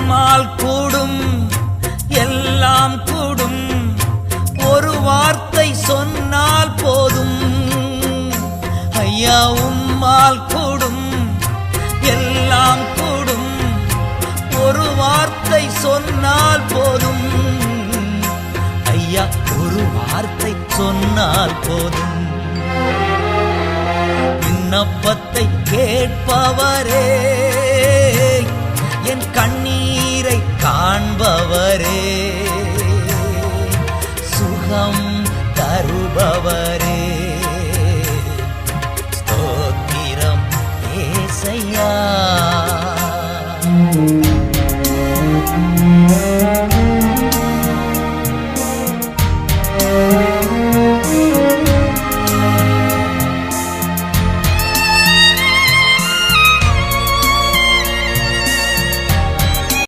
உம்மால் கூடும், எல்லாம் கூடும். ஒரு வார்த்தை சொன்னால் போதும். ஐயா உம்மால் கூடும், எல்லாம் கூடும். ஒரு வார்த்தை சொன்னால் போதும். ஐயா ஒரு வார்த்தை சொன்னால் போதும். விண்ணப்பத்தை கேட்பவரே, என் கண்ணீரை காண்பவரே, சுகம் தருபவரே, ஸ்தோத்திரம் ஏசையா.